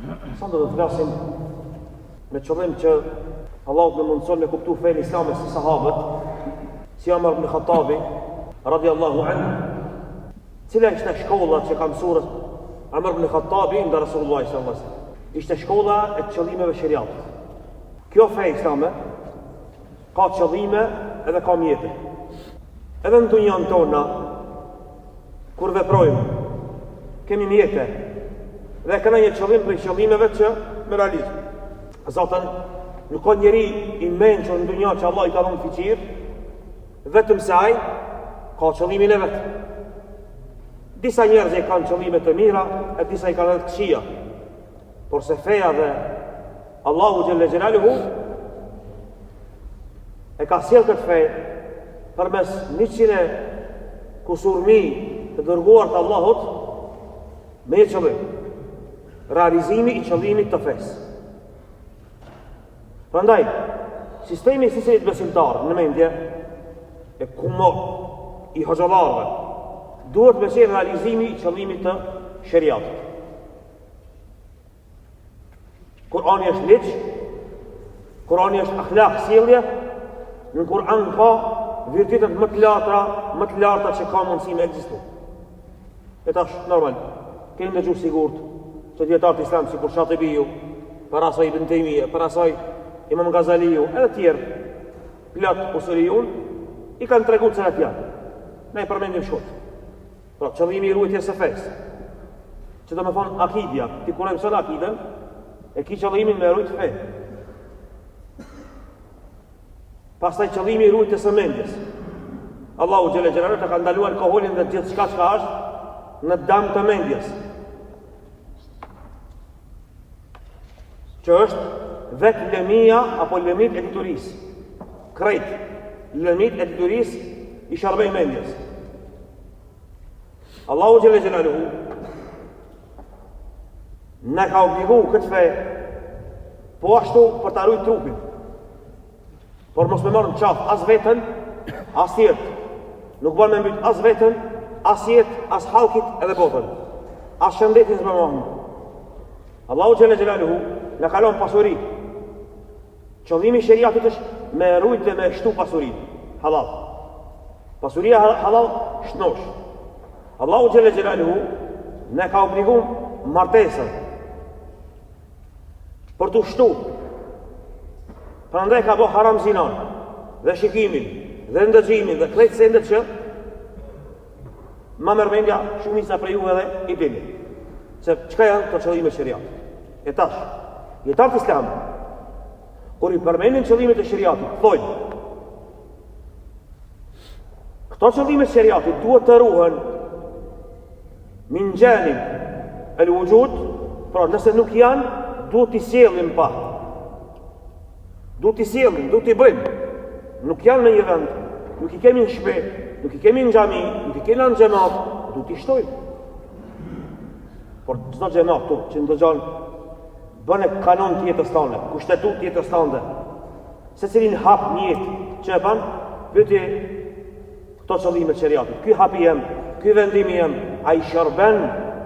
Sa do të flasim me qëllim që Allahu të mundson me kuptu fenë islame si sahabët, si Omar ibn Khattabi radiallahu anhu. Cila ishte shkolla që ka mësuar Omar ibn Khattabi nga Rasulullah sallallahu alaihi wasallam? Ishte shkolla e qëllimeve shariatit. Kjo fe islame ka qëllime edhe ka mjete. Edhe në dunjan tona, kur veprojmë, kemi mjete dhe këna një qëllim për qëllimeve që me realizm. Zatën, nuk ka njeri i mençur në dunja që Allah i ka dhënë fiqir, vetëm se ai ka qëllimin e vetë. Disa njerëz e kanë qëllime të mira, e disa i kanë edhe të këqija. Por se feja dhe Allahu Gjelle Gjelaluhu e ka sjellë këtë fe përmes 100 kusurmi të dërguar të Allahut me një qëllim: realizimi i qëllimit të fesë. Prandaj, sistemi i secilit besimtar në mendje e kumor i hoxhallarëve duhet me qenë realizimi i qëllimit të shariatit. Kurani është ligj, Kurani është akhlaq, sjellje. Në Kur'an ka virtytet më të larta që ka mundësi me ekzistu. E tash, normal, keni dëgjuar sigurt që dietarët islam si kur Shatibiu, para asaj Ibn Taymija, para asaj Imam Ghazaliu, edhe tjerë plot usuliun i kanë treguar se janë. Ne i përmendim shkurt. Pra, qëllimi i ruajtjes së fesë, që do të thonë akidja, ti kur e mëson akiden, e ki qëllimin me rujt fe. Pastaj qëllimi i rujtjes së mendjes. Allahu Gjelle Gjelaluhu të ka ndaluar alkoholin dhe gjithë çka është në dam të mendjes, që është vetë lëmia apo lëmit e diturisë. Krejt lëmit e diturisë i shërbej mendjes. Allahu Gjelle Gjelaluhu ne ka obligu këtë fe, po ashtu për të arrujt trupin, por mos me marrë në qafë as vetën, as tjertë. Nuk bërë me mbyt as vetën, as jetë, as halkit edhe botën, as shëndetin së me mahmë. Allahu Gjelle Gjelaluhu në kalon pasuri. Qëllimi i shariatit është me rujt dhe me shtu pasurin halal. Pasuria halal shnosh. Allahu Gjelle Gjelaluhu ne ka obligu martesën për të shtu. Prandaj ka bo haram zinan dhe shikimin dhe ndëgjimin dhe krejt sendet që ma mërmendja shumica prej juve dhe i dini se qka janë të qëllime shariatit. E tash, dietarët islam kur i përmendin qëllimet e shariatit, thojnë këto qëllimet shariatit duhet të ruhen min janib el wujud, pra nëse nuk janë, duhet t'i sjellim pa. Duhet t'i sjellim, duhet t'i bëjmë. Nuk janë në një vend, nuk i kemi në shtëpi, nuk i kemi në xhami, nuk i kemi në xhamat, duhet t'i shtojmë. Por çdo xhamat këtu që ndëgjon bën e kanon të jetës tonë, kushtetut të jetës tonë. Secilin hap një jetë që e bën, pyeti këto qëllime të shariatit. Ky hapi jem, ky vendimi jem, ai shërben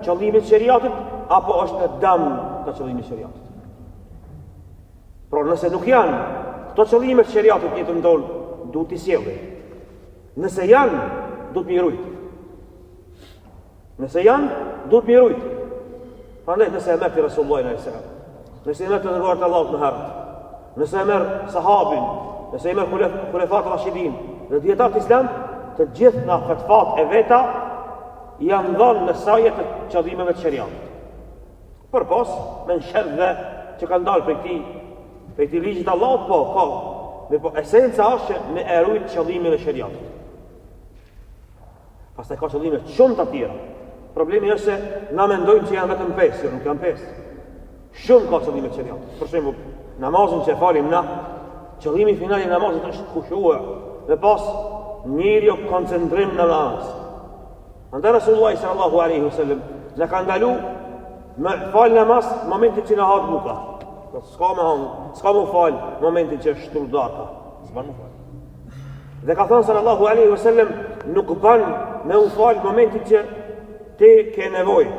qëllimit të shariatit apo është në dëm të qëllimit të shariatit. Por nëse nuk janë këto qëllime të shariatit në jetën tonë, duhet t'i sjellim. Nëse janë, duhet mi rujt. Nëse janë, duhet mi rujt. Prandaj nëse e merr ti Resulullah sallallahu alaihi wasallam, nëse e merr të dërguar të Allahut në herët, nëse e merr sahabin, nëse e merr khulefat rashidin dhe dietarët islam, të gjithë nga fatfat e veta janë dhënë në saje të qëllimeve të shariatit. Përpos me në shërdhe që kanë dalë për këti ligjit Allahut, po esenca është që me erujt qëllimin e shariatit. Pastaj ka qëllime shumë të tjera. Problemi është se na mendojmë që janë vetëm 5, jo nuk janë 5. Shumë ka qëllime të shariatit. Për shembull, namazin që falim na, qëllimi final i namazit është kushua dhe pas njëri o koncentrim në namaz. Andaj Rasulullah sallallahu alaihi wasallam na ka ndalu me fal namaz momentin që na hat buka. S'ka më fal momentin që është turdarka. S'ban më fal. Dhe ka thënë sallallahu alaihi wasallam nuk ban me u fal momentin që ti ke nevojë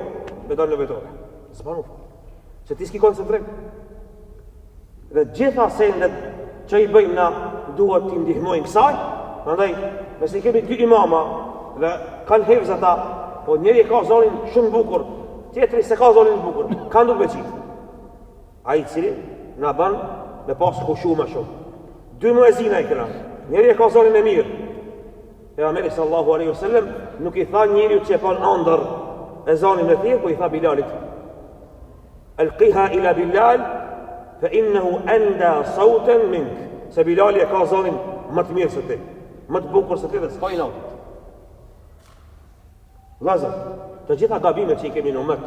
me dalë në vetore. S'ban më fal. që ti s'ki koncentrim. Dhe gjitha sendet që i bëjmë na duhet t'i ndihmojmë kësaj. Prandaj, nëse kemi dy imama dhe kanë hifz ata, po njëri ka zonin shumë bukur, tjetri se ka zonin bukur, kanë duhet me qitë. Ai cili na bën me pas khushu më shumë. Dy muezina i këna, njëri ka zonin e mirë. Pejgamberi sallallahu alaihi wasallam nuk i tha njeriu që e pa ëndër e zonin e tij, po i tha Bilalit: "Alqiha ila Bilal fa innahu anda sautan mink." Se Bilali e ka zonin më të mirë se ti, më të bukur se ti dhe s'ka i natit. Vllazër, të gjitha gabimet që i kemi në umet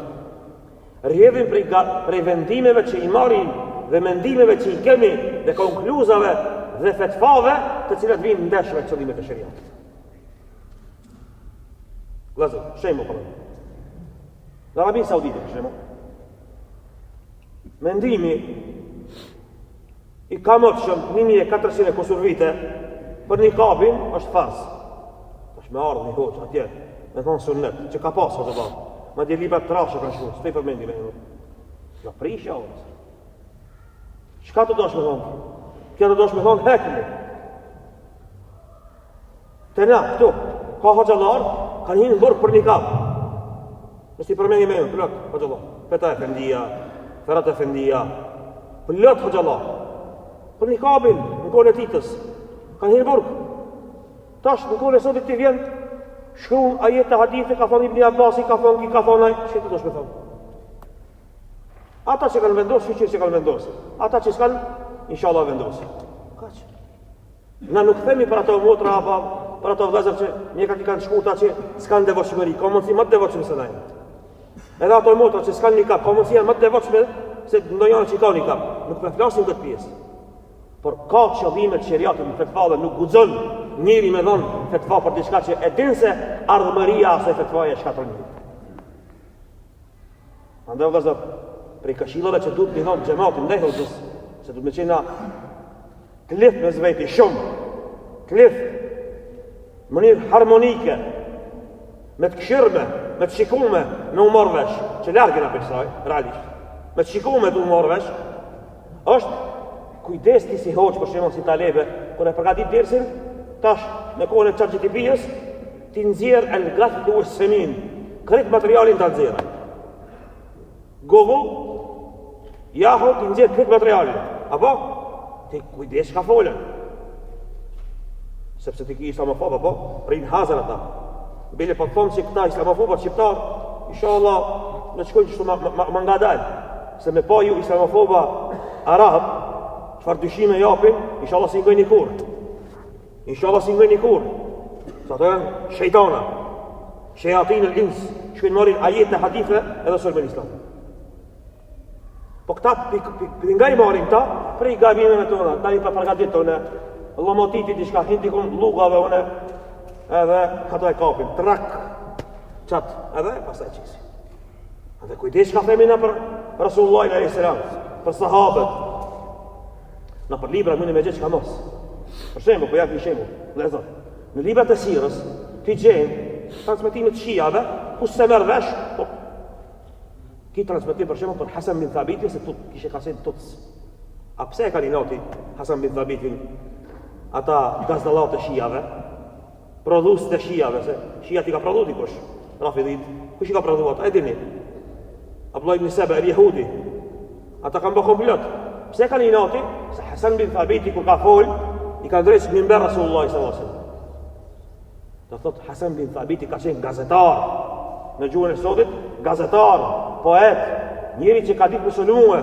rrjedhin prej vendimeve që i marrim dhe mendimeve që i kemi dhe konkluzave dhe fetvave të cilat vinë ndesh me qëllimet e shariatit. Vllazër, shembull për në Arabinë Saudite, për shembull, mendimi i kamotshëm 1400 kusur vite për nikabin është farz. Është me ardhë një hoqë atje, me thonë sunnet, që ka pasë të bërë. Ma dje libra të trashë kanë shku, s'pej përmendi me një. Nga prishja o nësë. Qëka të dosh me thonë? Kja të dosh me thonë hekmi. Të na, këtu, ka hoxalar, kanë hinë bërë për nikab. Nësë ti përmendi me një, pëllot, hoxalar. Peta Efendia, Ferat Efendia, pëllot hoxalar. Për nikabin, në kone e titës, kanë hinë burg. Tash, në kone e sotit të vjen, shkruan ajete hadithe, ka thonë Ibn Abbasi, ka thonë ki, ka thonë aj, që të dosh me thonë. Ata që kanë vendosë, që kanë vendosë. Ata që s'kanë, inshallah vendosë. Kaq. Na nuk themi për ato motra, apo për ato vëllezër që mjekat i kanë shkuta që s'kanë devotshmëri, ka mundësi më të devotshëm se najnë. Edhe ato motra që s'kanë nikab, ka mundësi janë më të devotshme se ndonjëra që ka nikab. Nuk po flasim këtë pjesë. Por ka qëllime të shariatit në fetva dhe nuk guxon njëri me dhon fetva për diçka që e din se ardhmëria asaj fetvaje shkatron njëri. Andaj vëllazër, prej këshillave që duhet t'i dhon xhamatin ndaj hoxhës, se duhet me qenë të lidh me zveti shumë, të lidh në mënyrë harmonike, me të këshirme, me të shikume, me u marrë vesh, që largën a përsaj, realisht, me të shikume të u marrë vesh, është kujdes ti si hoqë, për shembull si talebe, kur e përgatit dersin, tash në kohën e ChatGPT-s, ti nxjerr al-gath wa as-samin, krejt materialin ta nxjerr. Google, Yahoo ti nxjerr krejt materialin. Apo ti kujdes ka folën. Sepse ti ki islamofob, apo rin hazën ata. Bile po thonë se këta islamofobat shqiptar, inshallah në shkojnë që më ngadal, se me pa ju islamofoba arab, çfarë dyshime japin, inshallah si ngojnë kur. Inshallah si ngojnë kur. Sa të janë shejtana, shayatin al-ins, që marrin ajete hadithe edhe sulmen islam. Po këta nga i marrin ta, prej gabimeve tona, ta i pa përgatit tona, Allah motiti diçka hindikun lugave une, edhe ato e kapin, trak, qatë, edhe pasaj qisi. Edhe kujdesh ka themina për Rasulullah a.s. për sahabët, në për libra mëni me gjithë që ka mos. Për shembull, po jap një shembull, vëllezër. Në librat e sirës, ti gjen transmetimet shijave, ku se merr vesh, po ki transmetim për shembull për Hasan bin Thabit se tut kishe kaset tuts. A pse e kanë noti Hasan bin Thabitin ata gazdallat e shijave, prodhues të shijave, se shijat i ka prodhuar dikush, Rafidit, kush i ka prodhuar ata, e dini. Abdullah ibn Saba al-Yahudi, ata kanë bërë komplot. Pse kanë i noti? Se Hasan bin Thabiti kur ka fol, i ka drejtë minber Rasulullah sallallahu alaihi wasallam. Do thot Hasan bin Thabiti ka qenë gazetar. Në gjuhën e sotit, gazetar, poet, njëri që ka ditë më sulmue,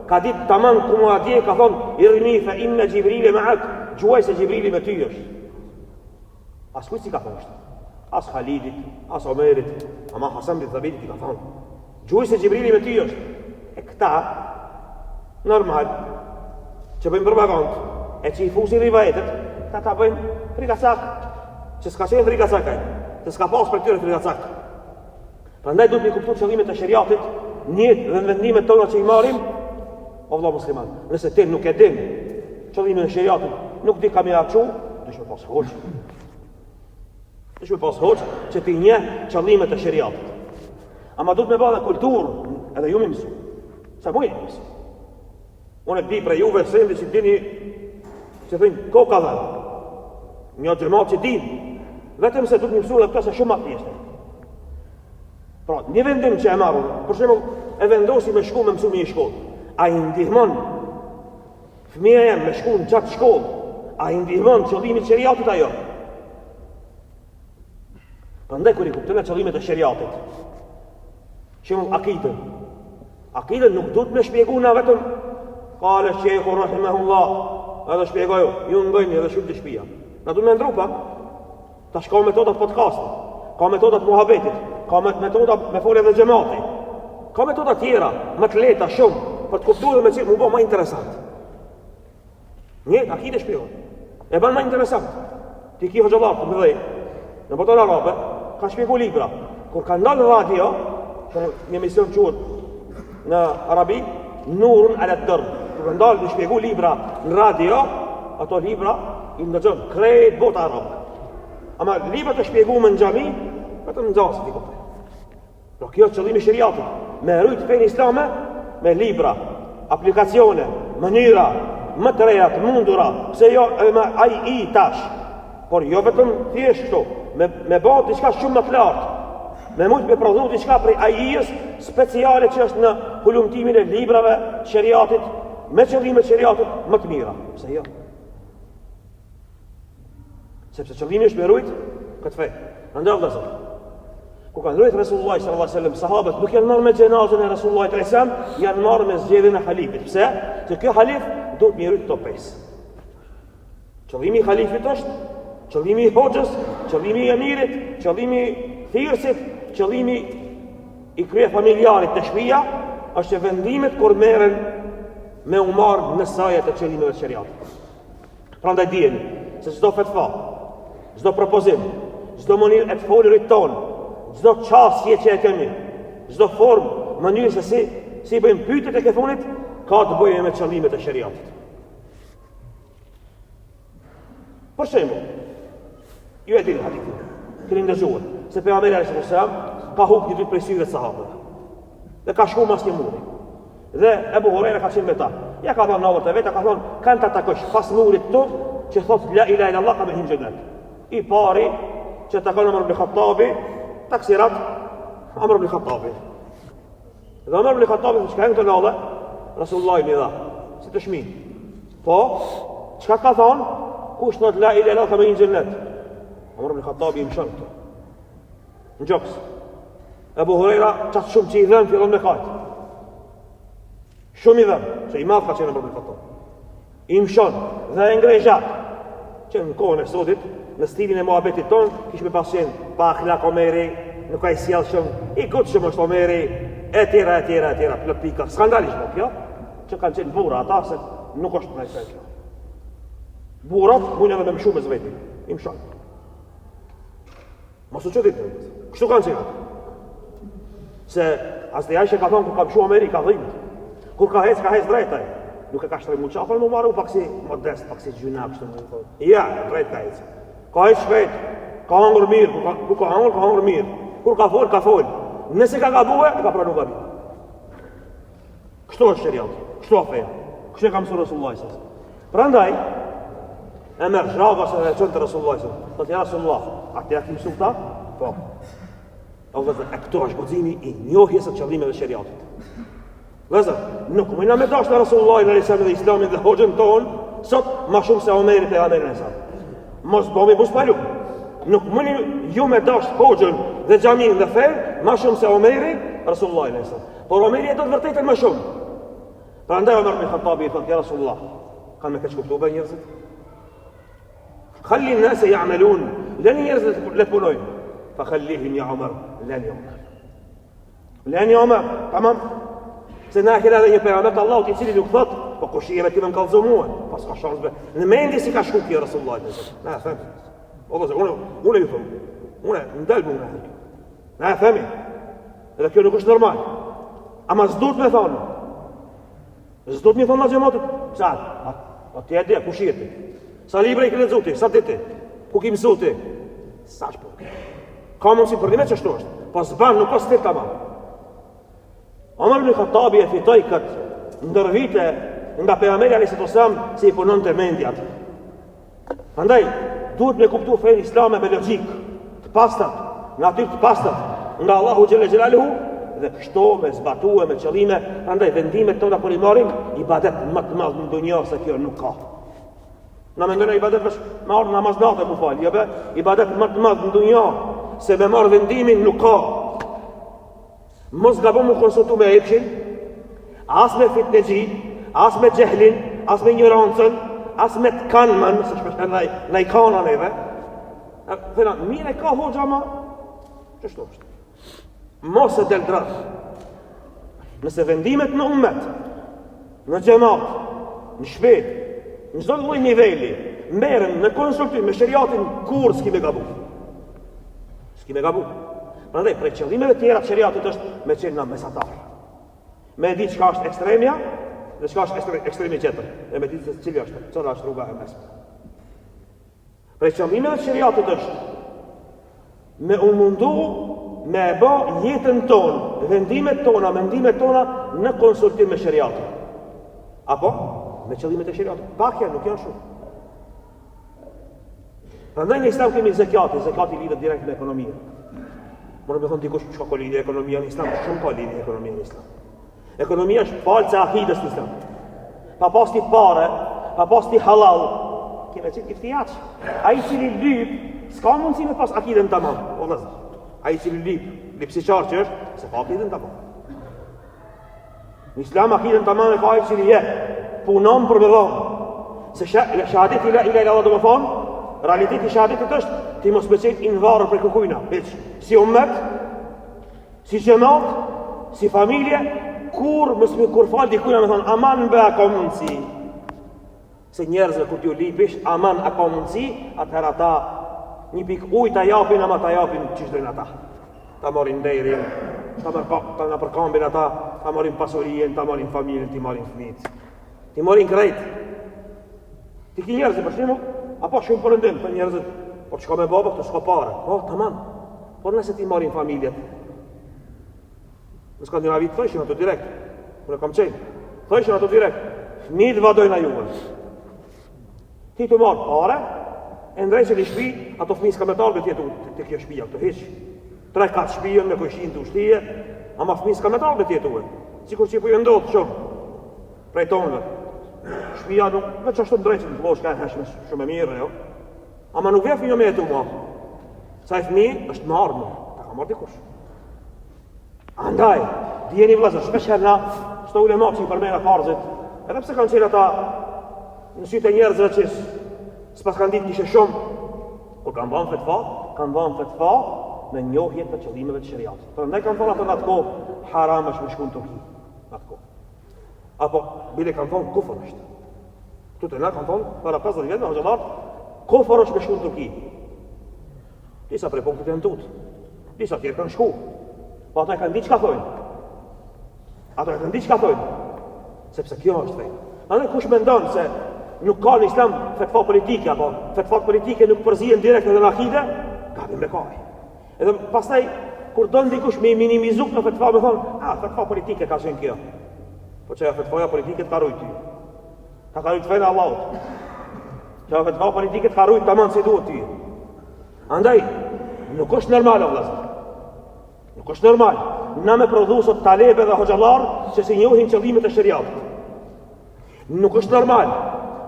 ka ditë tamam ku mua atje, ka thonë irmi fa inna Gjibrile ma'ak, gjuaj se Gjibrili me ty është. As kujt si ka thonë është? As Khalidit, as Omerit, ama Hasan bin Thabiti ka thonë. Gjuaj se Gjibrili me ty është. E këta normal, që bëjmë propagandë, e që i fusin rivajetet, ta bëjmë frikacak, që s'ka qenë frikacakaj, që s'ka pas për këtyre frikacak. Prandaj duhet me kuptu qëllimet e shariatit, njët dhe vendimet tona që i marim, o vëlla musliman, nëse ti nuk e din qëllimin e shariatit, nuk di kam i aqu, dush me pas hoq. Dush me pas hoq që ti një qëllimet e shariatit. Ama duhet me ba dhe kulturë, edhe ju me mësu. Sa mujë njësë. Unë e di për juve se ndi që dini, që thënë, ko ka dhe. Një gjëmat që din, vetëm se du të një mësu dhe këta se shumë atë njështë. Pra, një vendim që e marru, për shemë e vendosi me shku me mësu një shkollë. A i ndihmon fëmija jem me shku në qatë shkollë, a i ndihmon qëllimit shëriatit ajo. Prandaj kur i kuptojnë qëllimet e shëriatit, shumë akidën. Akidën nuk duhet me shpjegu na vetëm kale shqeku rahimahullah, edhe shpjegoju, ju në bëjnë edhe shumë të shpia. Na duhet me ndru pak, tash ka metodat podcastit, ka metodat muhabetit, ka metodat me folje dhe gjemati, ka metodat tjera, më të leta shumë, për të kuptu dhe me cilë mu bo ma interesant. Njët, akide shpjegon, e ban ma interesant. Ti ki hoxhallar të mëdhej, në boton arabe, ka shpjegu libra. Kur ka ndalë në radio, një emision quhet në arabi, Nurun ala Darb. Kur ka ndalë në shpjegu libra në radio, ato libra i ndëgjën krejt bota arabe. Ama libra të shpjegu më në gjami, vetëm në gjasit i kuptoj. Pra kjo qëllimi shëriatit, me rujt fejnë islame, me libra, aplikacione, mënyra, më të reja, të mundura, pse jo me AI tash, por jo vetëm thjesht këto, me bëhet diçka shumë më të lartë, me mund me prodhu diçka prej AI-s speciale që është në hulumtimin e librave shëriatit, me qëllimet shëriatit më të mira. Pse jo? Sepse qëllimi është me rujt këtë fej. Ndër dhe zërë. Ku kanë rujt Resulullah sallallahu alaihi wasallam, sahabët nuk janë marrë me gjenazën e Resulullah sallallahu alaihi wasallam, janë marrë me zgjedhjen e halifit. Pse? Se kjo halif duhet me rujt këto pesë. Qëllimi i halifit është, qëllimi i hoxhës, qëllimi i emirit, qëllimi i thirrësit, qëllimi i krye familjarit të shtëpia, është që vendimet kur merren me u marrë në sajet e qëllimeve të shariatit. Prandaj dijeni se çdo fetva, çdo propozim, çdo mënyrë e të folurit ton, çdo çastje që e kemi, çdo formë, mënyrë se si bëjmë pyetjet e kefonit, ka të bëjë me qëllimet e shariatit. Për shembull, ju e dini hadithin, keni ndëgjuar se pejgamberi alayhis salam ka hub një dy prej syve të sahabëve. Dhe ka shku mas një muri. Dhe Ebu Hurajra ka qenë me ta. Ja ka thonë navët e vetë, ka thonë, kanë të takosh pas murit të që thotë la ilaha illallah ka me hinë xhenet. I pari që takon Amr ibn Khattabi, taksirat Amr ibn Khattabi. Dhe Amr ibn Khattabi që ka hengë të nallë, Rasulullah i dha, si të shmi. Po, çka ka thonë? Kush thotë la ilaha illallah ka me hinë xhenet. Amr ibn Khattabi i mshon këto. Në gjoks. Ebu Hurajra qatë shumë që i dhenë fillon me kajtë. Shumë i dhenë, që i madhë ka qenë Amr ibn Khattabi. I mshon dhe e ngrej gjatë, që në kohën e sotit, në stilin e muhabetit tonë, kishë me pas qenë pa akhlak Omeri, nuk ka i sjellë shumë, i gutë shumë është Omeri, e tjera, plët pika. Skandalisht kjo, që kanë qenë bura ata, se nuk është për nëjse kjo. Burat, mujnë edhe me mshu me zveti, i mshon. Mosu që ditë, kështu kanë qenë. Se as dhe Aisha ka thonë, kur ka mshu Omeri, ka dhimë. Kur ka hec drejtaj. Nuk e ka shtrejmu qafër, më marru pak si modest, pak si gjyna, kështu më thonë. Ja, drejt ka hec. Ka hec shpejt, ka hangër mirë, ku ka hangër mirë. Kur ka fol. Nëse ka gabue, e ka pranu gabi. Kështu është shëriat, kështu a feja. Kështu e ka mësu Resulullah s.a.s. Prandaj, e merë zhrava se e qënë të Resulullah s.a.s. Të tja Resulullah, a të jaki mësu ta? Po. E këto është gozimi i njohjes e qëllimeve shëriatit. Vëzër, nuk mëjna me dashtë në Rasulullah në dhe Islamin dhe hoxën tonë, sot ma shumë se Omeri për Omeri në Islam. Mos bëmi bus palu. Nuk mëni ju me dashtë hoxën dhe xhamin dhe fejnë, ma shumë se Omeri, Rasulullah në Islam. Por Omeri e do të vërtetën ma shumë. Pra ndaj Omer ibn Khattabi i thotë, ja Rasulullah, kanë me keq kuptu bëj njerëzit? Khalli nëse ja'melun, leni njerëzit le të punojnë. Fa khallihim ja Omer, leni Omer. Leni Omer, tamam. Se na kena edhe një pejgamber të Allahut i cili nuk thot, po kushijeve ti më kallëzo mua, pas ka shansë në mendi si ka shku kjo Rasulullah. Na them. Unë ju them. Unë ndal mua. Na themi. Edhe kjo nuk është normal. Ama s'duhet me thonë. S'duhet me thonë xhamatit. Sa? Po ti e di kushijeti. Sa libra i ke lexuar ti? Sa ditë? Ku ke mësuar ti? Sa shpo. Ka mundsi për dimë ç'është është. Po s'ban nuk ka stil tamam. Omar ibn Khattabi e fitoi këtë ndër vite nga pejgamberi alayhis salam si I punonte mendjat. Prandaj duhet me kuptu fenë islame me logjik, të pastër, natyrë të pastër, nga Allahu xhelle xhelaluhu dhe kështu me zbatue me qëllime. Prandaj vendimet tona kur I marrim ibadet më të madh në dunjë se kjo nuk ka. Na mendojnë ibadet veç marr namaz natë më fal, jo be ibadet më të madh në dunjë se me marr vendimin nuk ka. Mos gabon më konsultu me epshin, as me fitnexhi, as me xehlin, as me ignorancën, as me të kanëmën, se shpesher na I kana neve. Thena, mire ka hoxha ma, qështu është? Mos e del drët. Nëse vendimet në ummet, në xhamat, në shpet, në çdo lloj niveli, merren në konsultim me shariatin kur s'ki me gabu. S'ki me gabu. Prandaj për qëllimeve tjera të shariatit është me qenë nga mesatar. Me di çka është ekstremja dhe çka është ekstremi tjetër. E me di se cila është rruga e mesme. Për qëllimeve të shariatit është me u mundu me e bë jetën tonë, vendimet tona, mendimet tona në konsultim me shariatin. Apo me qëllimet e shariatit. Pak janë, nuk janë shumë. Prandaj në Islam kemi zakati lidhet direkt me ekonominë. Morë me thonë dikush që ka lidhje ekonomia në Islam, shumë ka lidhje ekonomia në Islam. Ekonomia është falë e akidës në Islam. Pa pas ti pare, pa pas ti halal, kime qëtë iftijaç. A I cili lyp, s'ka mundësi me pas akidën të mamë. A I cili lipsiqar që është, se pa akidën të mamë. Në Islam akidën të mamë e ka A I cili punon për me dhomë. Se shahadet ila Allah do me thonë, realiteti I shahadetit është ti mos me qenë invarër për kukujna, si ummet, si xhamat, si familje, kur fal dikujna me thonë aman be a ka mundësi. Se njerëzve kur t'ju lipish, aman a ka mundësi, atëherë ata një pik ujë ta japin, ama ta japin çish drejnë ata. Ta marrin derin, ta na përkambin ata, ta marrin pasurien, ta marrin familjen, ti marrin fëmijët. Ti marrin krejt. Ti ki njerëzve për shembull, apo shumë përëndim për njerëzit, por çka me baba këtu s'ka pare. Po, tamam. Por nëse ti marrin familjet. Në Skandinavi thëshin ato direkt. Unë kam qenë. Thëshin ato direkt. Fëmijët vadojnë a juve. Ti të marrë pare, e ndrejse li shpi, ato fëmijë s'ka me talë të jetu të kjo shpija këto heq. 3-4 shpijën me kojshin të ushtije, ama fëmijë s'ka me talë të jetu. Sikur që I po ndodhë shumë. Prej tonëve. Shpia nuk, veç ashtu ndrejqën të losh ka e heshme shumë e mirë, jo? Ama nuk vje fëmijë me jetu mua. Sa I fëmijë është marrë mua, ta ka marrë dikush. Andaj, dijeni vëllezër, shpesh herë na, shto ulema që I përmena farzit, edhe pse kanë qenë ata në sytë e njerëzve që s'pas kanë ditë kishe shumë, kur kanë banë fetfa me njohje të qëllimeve të shariatit. Prandaj kanë thonë ato në atë kohë, haram është me shku në Turqi, në atë kohë. Apo, bile kanë thonë, kufër është. Këtu të na kanë thonë, para 50 vjetë me hoxhallarë, kufër është me shku në Turqi. Disa prej punktit e në tutë, disa tjerë kanë shku. Po ato e kanë di që ka thojnë. Sepse kjo është fejnë. Andaj kush mendon se nuk ka në Islam fetva politike, apo fetva politike nuk përzihen direkt edhe në akide, gabim me kaj. Edhe pastaj, kur don dikush me minimizu në fetva, me thonë, fetva politike ka qenë kjo. Po që fetvaja politike të ka rujt ty. Ta ka rujt fejnë Allahut. Që fetva politike të ka rujt të manë si duhet ty. Andaj, nuk është normal, vëllezër. Nuk është normal. Na me prodhu sot talebe dhe hoxhallar që si njohin qëllimet e shariatit. Nuk është normal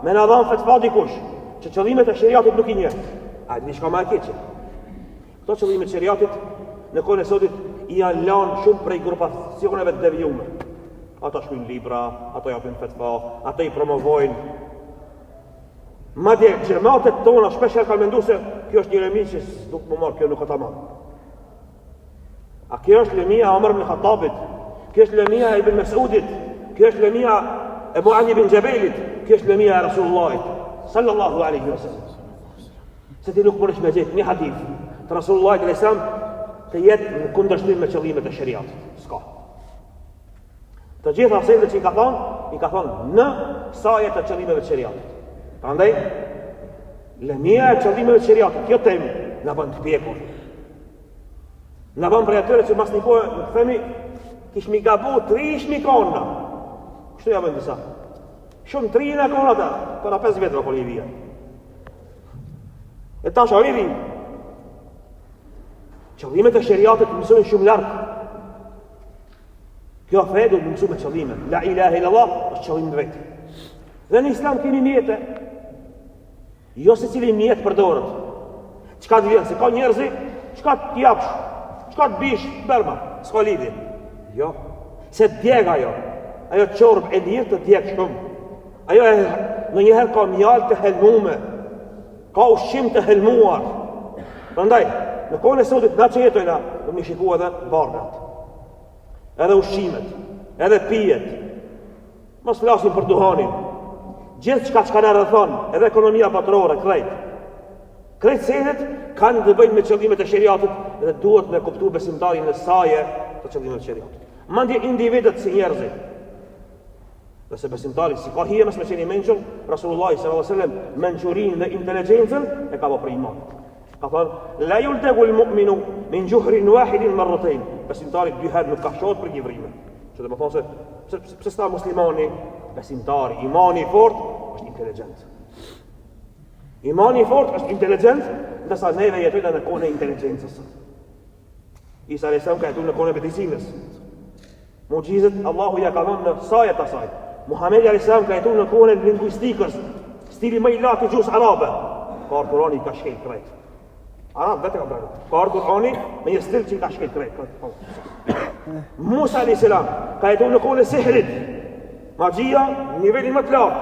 me na dhanë fetva dikush që qëllimet e shariatit nuk I njeh. A di çka më e keqe? Këto qëllimet e shariatit në kohën e sotit I janë lanë shumë prej grupacioneve të devijuara. Ata shkruajnë libra, ato japin fetva, ato I promovojnë. Madje xhamatet tona shpesh kanë menduar se kjo është një lëmi që nuk më marr, kjo nuk ka tamam. A kjo është lëmia e Omar ibn Khattabit, kjo është lëmia e Ibn Mas'udit, kjo është lëmia e Mu'adh ibn Jabalit, kjo është lëmia e Rasulullahit sallallahu alaihi wasallam. Se ti nuk mënesh me gjetë një hadith të Rasulullahit alayhis salam të jetë në kundërshtim me qëllimet e shariatit. S'ka. Të gjitha asetet që I ka thonë në sajet e qëllimeve të shariatit. Prandaj, lëmia e qëllimeve të shariatit, kjo temë na bën të pjekur. Në banë për atyre që mas një kohë, në themi, kishmi gabu 3 shmikona. Kështu ja bëjnë disa. Shumë 3 në kona ta, para 5 vetra kur i vija. E tash arrivi. Qëllimet e shariatit mësojnë shumë larg. Kjo fe do të mësoj me qëllime. La ilaha illallah është qëllimi vetë. Dhe në Islam kemi mjete. Jo se cili mjet përdoret. Çka të vjen, se ka njerëzi, çka të japsh, çka të bish, berma, s'ka lidhje. Jo, se djeg ajo. Ajo çorb e lirë të djeg shumë. Ajo në njëherë ka mjalë të helmume, ka ushqim të helmuar. Prandaj, në kohën e sotit na që jetojna, do më shikua edhe barnat, edhe ushqimet, edhe pijet. Mos flasim për duhanin. Gjithë çka na rrethon, edhe ekonomia botërore, krejt senet kanë të bëjnë me qëllimet e shariatit dhe duhet me kuptu besimtarin në saje të qëllimet e shariatit. Mandje individet si njerëzit. Dhe se besimtari si ka hije mes me qeni menqër, Rasulullah s.a.s. menqërin dhe inteligencën e ka për iman. Ka thënë, la yultaqu al-mu'minu min juhrin wahidin marratayn. Besimtari 2 herë nuk ka shohët për givrime. Që dhe më thonë se pse sta muslimani, besimtari, imani i fort është inteligent. Imani i fort është inteligent, ndërsa neve jetojnë në kohën e inteligjencës. Isa a.s. ka jetuar në kohën e medicinës. Mucizet Allahu ja ka dhënë në sajet asaj. Muhamedi a.s. ka jetuar në kohën e lingvistikës, stili më i lartë i gjuhës arabe. Ka Kurani ka shkel krejt. Arab vetë ka bërë. Ka Kurani me një stil që ka shkel krejt. Musa a.s. ka jetuar në kohën e sihrit. Magjia në nivelin më të lartë.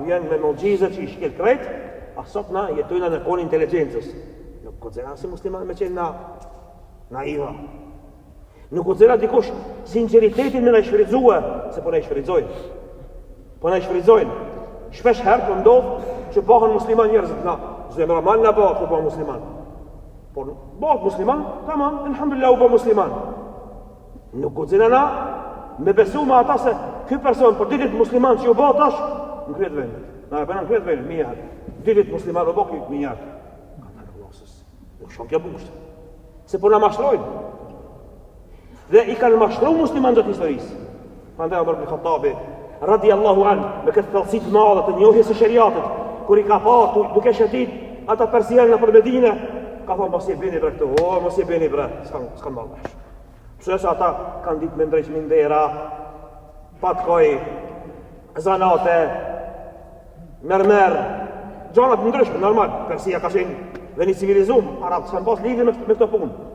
Vjen me mucizet që i shkel krejt. A sot na jetojna në kohën e inteligjencës. Nuk konsiderohen si musliman me qenë naiva. Nuk konsiderohen dikush sinqeritetin me na shfrytëzue, se po na shfrytëzojnë. Po na shfrytëzojnë. Shpesh herë po ndodh që bëhen musliman njerëzit na. Zemra mal na bëhet po musliman. Po bëhet musliman, tamam, alhamdulillah u bë musliman. Nuk konsiderohen me besu me ata se ky person për ditë musliman që u bë tash, nuk kryet vendi. Na e bënë kryet vendi, mirë. Dilit musliman o bëki të minjarë. Ka të në vlasës. Nuk shumë kja bushtë. Se po në mashtrojnë. Dhe i kanë mashtru musliman dhe të historisë. Andaj Omar ibn Khattabi, radiallahu anë, me këtë thellësit madhe të njohjes së shariatit, kur i ka parë duke shëtit ata persienë në për Medine, ka thonë mos je bini bre këtu, mos je bini bre, s'kan malësh. Pse se ata kanë ditë me ndrejsh mindera, patkoj, zanate, mermer, gjanat ndryshme, normal, Persia ka qenë dhe një civilizum, Arabët s'kanë pas lidhje me këto punë.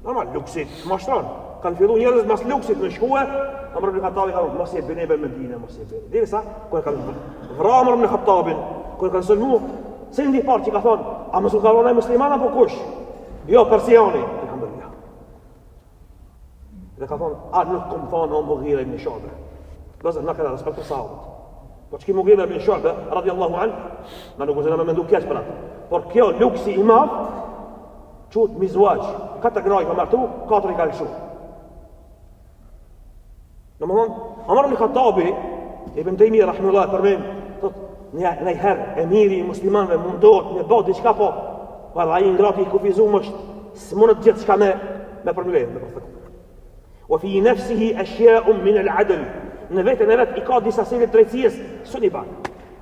Normal, luksit, mashtron. Kanë fillu njerëz mas luksit në shkue, Omar ibn Khattabi ka thonë, mos je bini be Medine, mos je bini. Dhe sa, kur kanë vrarë Omar ibn Khattabin, kur kanë sulmu, se ndi parë që ka thonë, a mos u kalon ai musliman apo kush? Jo, persiani, alhamdulillah. Dhe ka thonë, a nuk kom thonë o Mughira ibn Shu'ba. Dozë na kanë respektu sahabët. Po që ki Mughira ibn Shu'ba, radiallahu anë, na nuk uzena me mendu keq për atë. Por kjo luksi i madh, quhet mizwaj. 4 gra i ka martu, 4 i ka lëshu. Domethënë, Omar ibn Khattabi, Ibn Taymiyyah rahimahullah përmend, thotë një herë emiri i muslimanëve mundohet me bë diçka po, ai ngrati i kufizuar është s'mund të gjithë çka me përmbledh me profet. Wa fi nafsihi ashya'un min al-'adl. Në vetën e vetë i ka disa sile drejtësisë, s'u ban.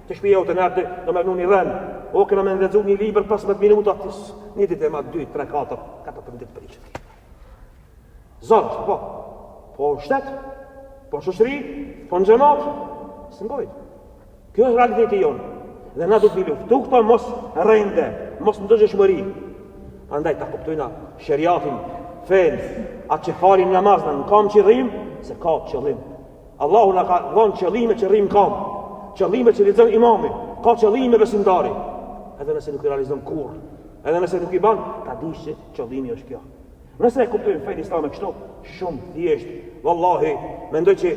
Të shpija u të nërë, do me vënu një rënë, o këna me ndëzu një liber 15 minuta, një ditë e ma 2, 3, 4, 4 ditë për ishtë. Zonë, po shtetë, po shoshri, po në gjemat, së mbojtë. Kjo është realiteti jonë. Dhe na du të luftu këto mos rende, mos në dëshmëri. Andaj ta kuptojna shariatin, fen, atë që falim namazna në kam qëllim, se ka qëllim. Allahu na ka dhënë qëllime që rrim kam, qëllime që lexon imami, ka qëllime besimtari. Edhe nëse nuk i realizon kurrë, edhe nëse nuk i ban, ta dish se qëllimi është kjo. Nëse e kuptojmë fenë islame kështu, shumë thjesht, vallahi, mendoj që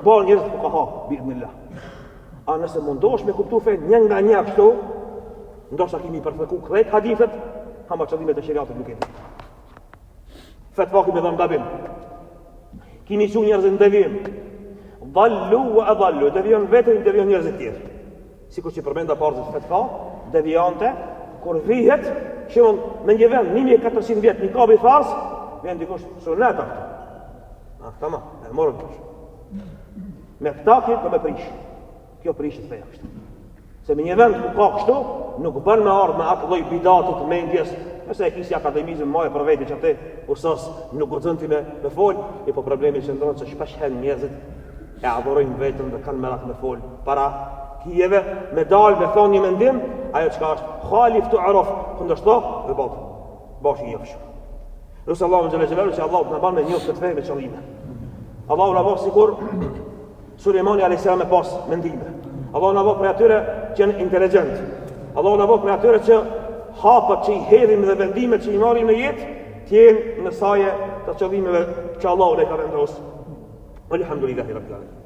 bën njerëz fuqaha, bismillah. A nëse mundosh me kuptu fenë një nga një kështu, ndoshta kemi përfaqu krejt hadithet, ama qëllimet e shariatit nuk e di. Fatva kemi dhënë gabim. Kemi që njerëzit në devijim. Dallu wa adallu, devijon vetën, devijon njerëzit tjerë. Sikur që përmenda parzit fatva, devijante, kur vihet, shemon me një vend 1400 vjet një kabi fars, vjen dikush sunet aftë. Tamam, e morëm tash. Me ptakje do me prish. Kjo prishet feja kështu. Se me një vend ku ka kështu, nuk bën me ardhë me atë lloj bidatit të mendjes, nëse e kisi akademizëm maje për veti që atë usas nuk guxon ti me fol, e po problemi që ndron se shpesh herë njerëzit e adhurojnë vetën dhe kanë merak me fol para kijeve, me dalë me thonë një mendim, ajo çka është khalif tu araf, kundërshto dhe bash i jofsh. Nusë Allahu xhalla xhelalu që Allahu na bën me një këtë fe me qëllime. Allahu na bën sikur Sulejmani alayhis salam e pas mendime. Allahu na bën për atyre që janë inteligjent. Allahu na bën për atyre që hapat që i hedhim dhe vendimet që i marrim në jetë të jenë në saje të qëllimeve që Allahu ne ka vendosur. Alhamdulillahi rabbil alamin.